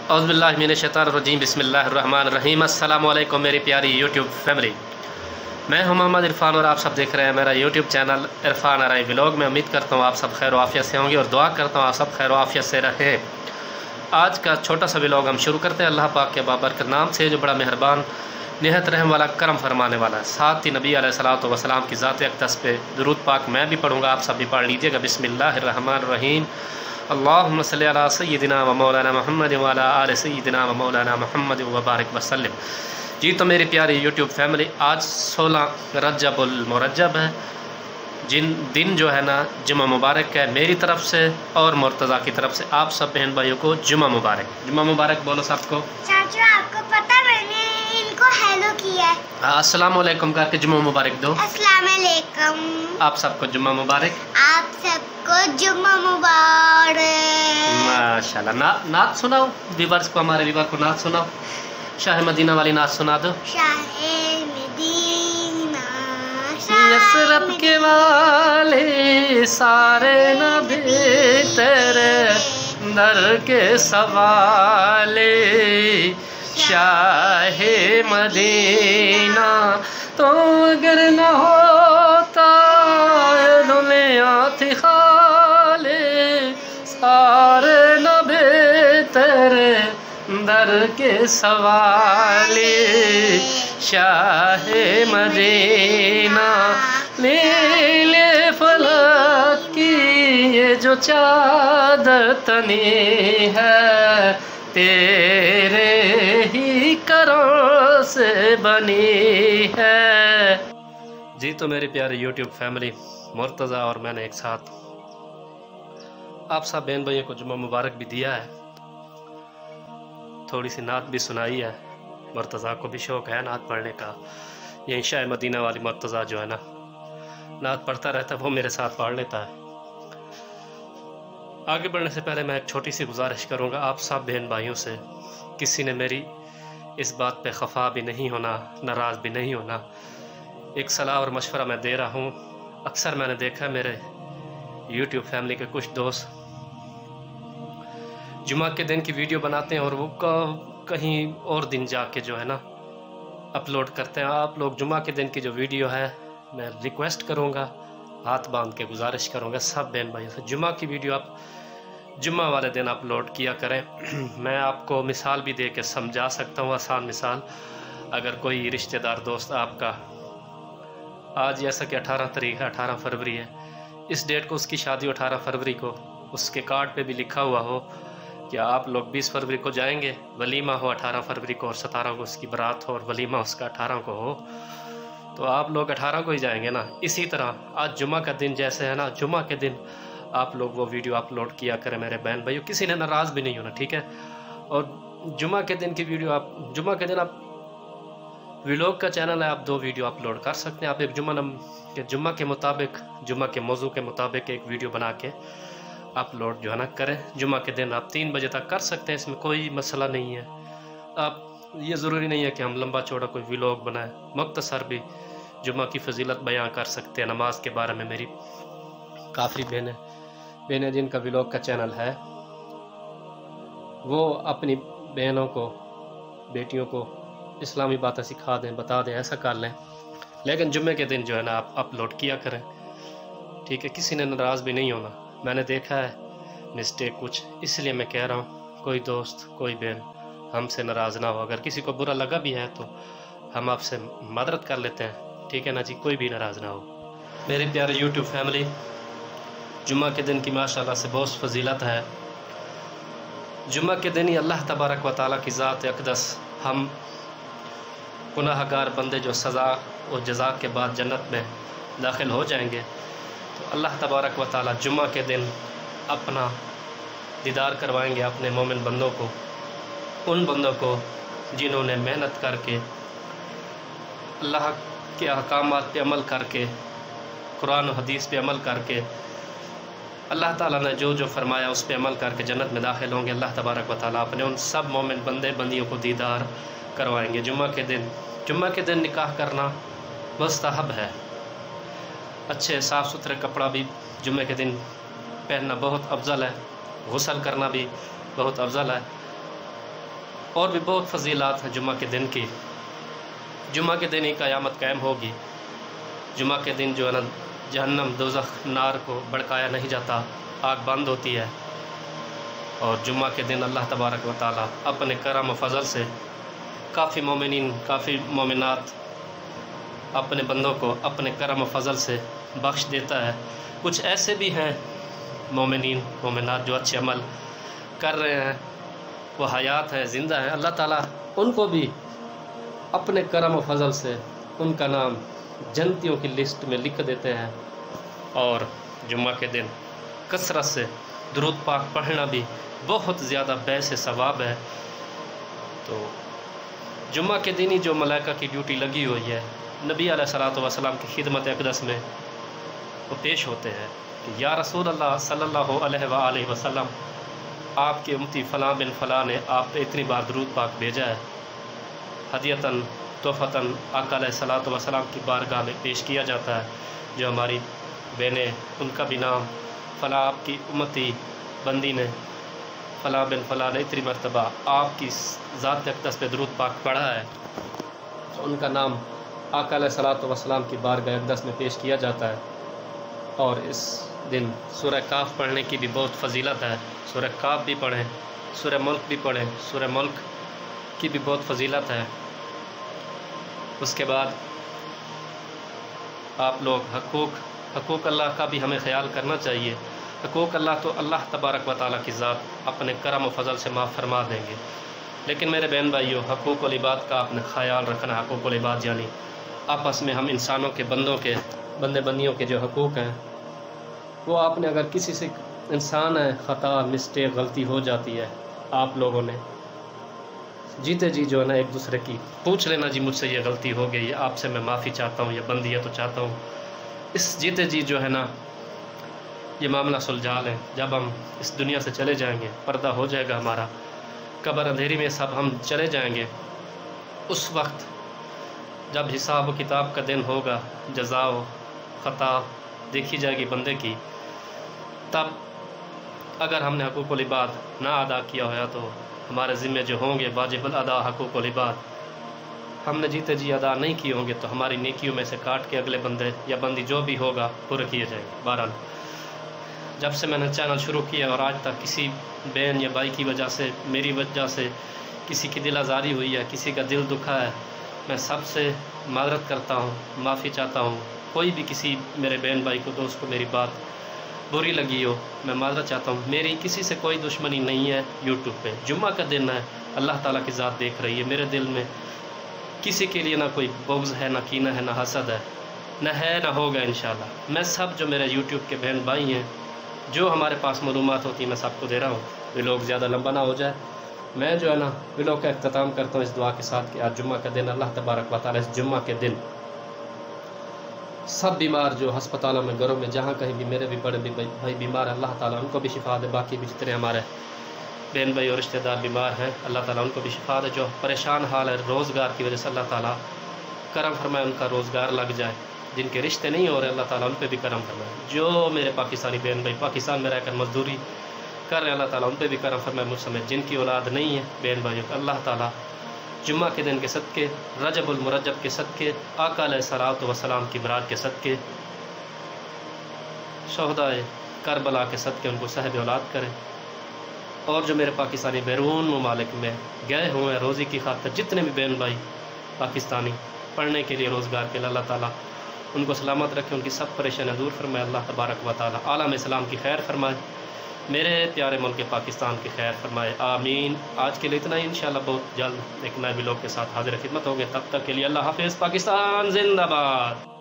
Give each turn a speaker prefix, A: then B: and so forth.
A: औज़ु बिल्लाहि मिनश्शैतानिर्रजीम बिस्मिल्लाहिर्रहमानिर्रहीम। अस्सलामु अलैकुम मेरी प्यारी यूट्यूब फैमिली। मैं हूं मोहम्मद इरफान और आप सब देख रहे हैं मेरा यूट्यूब चैनल इरफान अराई व्लॉग। मैं उम्मीद करता हूं आप सब खैर आफियत से होंगे और दुआ करता हूं आप सब खैर आफियत से रहें। आज का छोटा सा व्लॉग हम शुरू करते हैं अल्लाह पाक के बाबरकत नाम से, जो बड़ा मेहरबान निहायत रहम वाला करम फरमाने वाला है। साथ ही नबी अलैहिस्सलातु वस्सलाम की ज़ात अक़दस पे दुरूद पाक मैं भी पढ़ूँगा, आप सब भी पढ़ लीजिएगा। बिस्मिल्लाहिर्रहमानिर्रहीम। अल्लाहुम्मा सल्लि अला सय्यिदिना व मौलाना मुहम्मद व अला आलि सय्यिदिना व मौलाना मुहम्मद व बारिक वसल्लम। जी तो मेरी प्यारी यूट्यूब फैमिली, आज 16 रजबुल मुरज्जब है, जिन दिन जो है ना जुम्मा मुबारक है मेरी तरफ से और मुर्तज़ा की तरफ से। आप सब बहन भाइयों को जुम्मा मुबारक। जुम्मा मुबारक बोलो सबको।
B: चाचू आपको पता मैंने इनको हेलो किया है।
A: अस्सलाम वालेकुम करके जुम्मा मुबारक दो।
B: अस्सलाम वालेकुम।
A: आप सबको जुम्मा मुबारक।
B: आप सबको जुम्मा मुबारक।
A: माशाल्लाह। नात सुनाओ व्यूअर्स को, हमारे व्यूअर को नात सुनाओ। शाह मदीना वाली नात सुना दो।
B: शाहे मदीना
A: यसरत के वाले सारे नबी तेरे दर के सवाले, शाहे मदीना तो अगर न होता दुनिया थी खाले, सारे नबी तेरे दर के सवाले, शाहे मदीना नीले फलक की ये जो चादर तनी है, तेरे ही करम से बनी है। जी तो मेरी प्यारी यूट्यूब फैमिली, मुर्तज़ा और मैंने एक साथ आप सब बहन भाइयों को जुम्मा मुबारक भी दिया है, थोड़ी सी नात भी सुनाई है। मुर्तज़ा को भी शौक़ है नात पढ़ने का। यही शाह मदीना वाली मुर्तज़ा जो है ना नात पढ़ता रहता है, वो मेरे साथ पढ़ लेता है। आगे बढ़ने से पहले मैं एक छोटी सी गुजारिश करूँगा आप सब बहन भाइयों से, किसी ने मेरी इस बात पे खफा भी नहीं होना, नाराज़ भी नहीं होना। एक सलाह और मशवरा मैं दे रहा हूँ। अक्सर मैंने देखा है मेरे यूट्यूब फैमिली के कुछ दोस्त जुमा के दिन की वीडियो बनाते हैं और वो कहीं और दिन जाके जो है ना अपलोड करते हैं। आप लोग जुमा के दिन की जो वीडियो है, मैं रिक्वेस्ट करूँगा, हाथ बांध के गुजारिश करूँगा सब बहन भाइयों से, जुमा की वीडियो आप जुम्मा वाले दिन अपलोड किया करें। मैं आपको मिसाल भी दे के समझा सकता हूँ, आसान मिसाल। अगर कोई रिश्तेदार दोस्त आपका आज जैसा कि 18 तारीख है, 18 फरवरी है, इस डेट को उसकी शादी 18 फरवरी को, उसके कार्ड पे भी लिखा हुआ हो कि आप लोग 20 फरवरी को जाएंगे, वलीमा हो 18 फरवरी को और 17 को उसकी बारात हो और वलीमा उसका 18 को हो, तो आप लोग 18 को ही जाएंगे ना। इसी तरह आज जुमा का दिन जैसे है ना, जुमा के दिन आप लोग वो वीडियो अपलोड किया करें मेरे बहन भाइयों, किसी ने नाराज़ भी नहीं होना, ठीक है। और जुमा के दिन की वीडियो आप जुमा के दिन आप व्लॉग का चैनल है, आप 2 वीडियो अपलोड कर सकते हैं। आप एक जुम्मा के मुताबिक, जुम्मा के मौजू के मुताबिक एक वीडियो बना के अपलोड जो है ना करें। जुम्मा के दिन आप 3 बजे तक कर सकते हैं, इसमें कोई मसला नहीं है। आप ये ज़रूरी नहीं है कि हम लंबा चौड़ा कोई व्लॉग बनाएं, मुख्तसर भी जुम्मा की फजीलत बयां कर सकते हैं। नमाज के बारे में मेरी काफ़ी बहनें जिनका व्लॉग का चैनल है, वो अपनी बहनों को, बेटियों को इस्लामी बातें सिखा दें, बता दें, ऐसा कर लें। लेकिन जुम्मे के दिन जो है ना आप अपलोड किया करें, ठीक है। किसी ने नाराज़ भी नहीं होना। मैंने देखा है मिस्टेक कुछ, इसलिए मैं कह रहा हूँ कोई दोस्त कोई बहन हमसे नाराज़ ना हो। अगर किसी को बुरा लगा भी है तो हम आपसे मदद कर लेते हैं, ठीक है ना जी, कोई भी नाराज़ ना हो। मेरे प्यारे यूट्यूब फैमिली, जुम्मा के दिन की माशाल्लाह से बहुत फजीलत है। जुम्मा के दिन ही अल्लाह तबारक व तआला की ज़ात अक़दस हम गुनाहगार बंदे जो सज़ा और जज़ा के बाद जन्नत में दाखिल हो जाएंगे, तो अल्लाह तबारक व तआला जुम्मा के दिन अपना दीदार करवाएंगे अपने मोमिन बंदों को, उन बंदों को जिन्होंने मेहनत करके अल्लाह के अहकामात पे अमल करके, कुरान और हदीस पे अमल करके, अल्लाह ताला ने जो जो फरमाया उस पे अमल करके जन्नत में दाखिल होंगे। अल्लाह तबारक व तआला अपने उन सब मोमिन बंदियों को दीदार करवाएंगे। जुम्मा के दिन निकाह करना मुस्तहब है। अच्छे साफ़ सुथरे कपड़ा भी जुम्मे के दिन पहनना बहुत अफजल है, गुस्ल करना भी बहुत अफजल है। اور بھی بہت فضیلات ہیں جمعہ کے دن کی۔ جمعہ کے دن ہی قیامت قائم ہوگی۔ جمعہ کے دن جو ہے نا جہنم دوزخ نار کو بھڑکایا نہیں جاتا، آگ بند ہوتی ہے، اور جمعہ کے دن اللہ تبارک و تعالیٰ اپنے کرم و فضل سے کافی مومنین، کافی مومنات اپنے بندوں کو اپنے کرم و فضل سے بخش دیتا ہے۔ کچھ ایسے بھی ہیں مومنین مومنات جو اچھے عمل کر رہے ہیں، وہ حیات ہیں، زندہ ہیں، اللہ تعالیٰ ان کو بھی اپنے کرم و فضل سے ان کا نام جنتیوں کی لسٹ میں لکھ دیتے ہیں۔ اور جمعہ کے دن کثرت سے درود پاک پڑھنا بھی بہت زیادہ باعث ثواب ہے۔ تو جمعہ کے دن ہی جو ملائکہ کی ڈیوٹی لگی ہوئی ہے، نبی علیہ الصلوۃ والسلام کی خدمت اقدس میں وہ پیش ہوتے ہیں کہ یا رسول اللہ صلی اللہ علیہ وآلہ وسلم، آپ کے امتی فلاں بن فلاں نے آپ پہ اتنی بار درود پاک بھیجا ہے، ہدیتاً تحفتاً آقا علیہ الصلوۃ والسلام کی بارگاہ میں پیش کیا جاتا ہے۔ جو ہماری بہنیں، ان کا بھی نام فلاں آپ کی امتی بندی نے فلاں بن فلاں نے اتنی مرتبہ آپ کی ذات اقدس پہ درود پاک پڑھا ہے، تو ان کا نام آقا علیہ الصلوۃ والسلام کی بارگاہ اقدس میں پیش کیا جاتا ہے۔ اور اس دن سورہ کاف پڑھنے کی بھی بہت فضیلت ہے۔ سورہ کاف بھی پڑھیں، سورہ ملک بھی پڑھیں، سورہ ملک کی بھی بہت فضیلت ہے۔ اس کے بعد آپ لوگ حقوق اللہ کا بھی ہمیں خیال کرنا چاہیے۔ حقوق اللہ تو اللہ تبارک و تعالیٰ کی ذات اپنے کرم و فضل سے معاف فرما دیں گے، لیکن میرے بہن بھائیوں، حقوق العباد کا آپ نے خیال رکھنا۔ حقوق العباد یعنی آپس میں ہم انسانوں کے بندے بندیوں کے جو حقوق ہیں، وہ آپ نے اگر کسی سے انسان ہے خطا مسٹیک غلطی ہو جاتی ہے، آپ لوگوں نے جیتے جی جو ہے نا ایک دوسرے کی پوچھ لینا، جی مجھ سے یہ غلطی ہو گئی ہے، آپ سے میں معافی چاہتا ہوں، یہ بندی ہے تو چاہتا ہوں۔ اس جیتے جی جو ہے نا یہ معاملہ سلجھا لیں۔ جب ہم اس دنیا سے چلے جائیں گے، پردہ ہو جائے گا ہمارا، قبر اندھیری میں سب ہم چلے جائیں گے، اس وقت جب حساب و کتاب کا دن ہوگا، جزا و خطا دیکھی جائے گی بندے کی، تب اگر ہم نے حقوق العباد نہ ادا کیا ہوا تو ہمارے ذمے جو ہوں گے واجب الادا حقوق العباد، ہم نے جیتے جی ادا نہیں کیے ہوں گے تو ہماری نیکیوں میں سے کاٹ کے اگلے بندے یا بندی جو بھی ہوگا پورے کیے جائیں گے۔ بہرحال جب سے میں نے چینل شروع کیا اور آج تک کسی بہن یا بھائی کی وجہ سے، میری وجہ سے کسی کی دل آزاری ہوئی ہے، کسی کا دل دکھا ہے، میں سب سے معذرت کرتا ہوں، معافی چاہتا ہوں۔ کوئی بھی کسی میرے بہن بھائی کو، دوست کو میری بات بری لگی ہو، میں معذرت چاہتا ہوں۔ میری کسی سے کوئی دشمنی نہیں ہے۔ یوٹیوب پہ جمعہ کا دن ہے، اللہ تعالیٰ کی ذات دیکھ رہی ہے، میرے دل میں کسی کے لیے نہ کوئی بغض ہے، نہ کینہ ہے، نہ حسد ہے، نہ ہوگا انشاءاللہ۔ میں سب جو میرے یوٹیوب کے بہن بھائی ہیں، جو ہمارے پاس معلومات ہوتی ہیں، میں سب کو دے رہا ہوں۔ ولاگ زیادہ لمبا نہ ہو جائے، میں جو ہے نا ولاگ کا اختتام کرتا ہوں اس دعا کے ساتھ کہ آج جمعہ کا دن، اللہ تبارک و تعالیٰ اس جمعہ کے دن سب بیمار جو ہسپتالوں میں، گھروں میں، جہاں کہیں بھی میرے بھی بڑے بھی بھائی بیمار ہیں، اللہ تعالیٰ ان کو بھی شفا دے۔ باقی بھی جتنے ہمارے بہن بھائی اور رشتہ دار بیمار ہیں، اللہ تعالیٰ ان کو بھی شفا دے۔ جو پریشان حال ہے روزگار کی وجہ سے، اللہ تعالیٰ کرم فرمائے، ان کا روزگار لگ جائے۔ جن کے رشتے نہیں ہو رہے، اللہ تعالیٰ ان پہ بھی کرم فرمائے۔ جو میرے پاکستانی بہن بھائی پاکستان میں رہ کر مزدوری کر رہے ہیں، اللہ تعالیٰ ان پہ بھی کرم فرمائے۔ مجھ سمیت جن کی اولاد نہیں ہے بہن بھائیوں کو، اللہ تعالیٰ جمعہ کے دن کے صدقے، رجب المرجب کے صدقے، آقا علیہ الصلوۃ والسلام کی برات کے صدقے، شہدائے کربلا کے صدقے ان کو صاحب اولاد کرے۔ اور جو میرے پاکستانی بیرون ممالک میں گئے ہوئے ہیں روزی کی خاطر، جتنے بھی بہن بھائی پاکستانی پڑھنے کے لیے، روزگار کے لیے، اللہ تعالیٰ ان کو سلامت رکھے، ان کی سب پریشانیاں دور فرمائے۔ اللہ تبارک و تعالیٰ عالم اسلام کی خیر فرمائے، میرے پیارے ملک پاکستان کی خیر فرمائے، آمین۔ آج کے لیے اتنا ہی، انشاءاللہ بہت جلد ایک نئے ولاگ کے ساتھ حاضر خدمت ہوں گے۔ تب تک کے لیے اللہ حافظ۔ پاکستان زندہ باد۔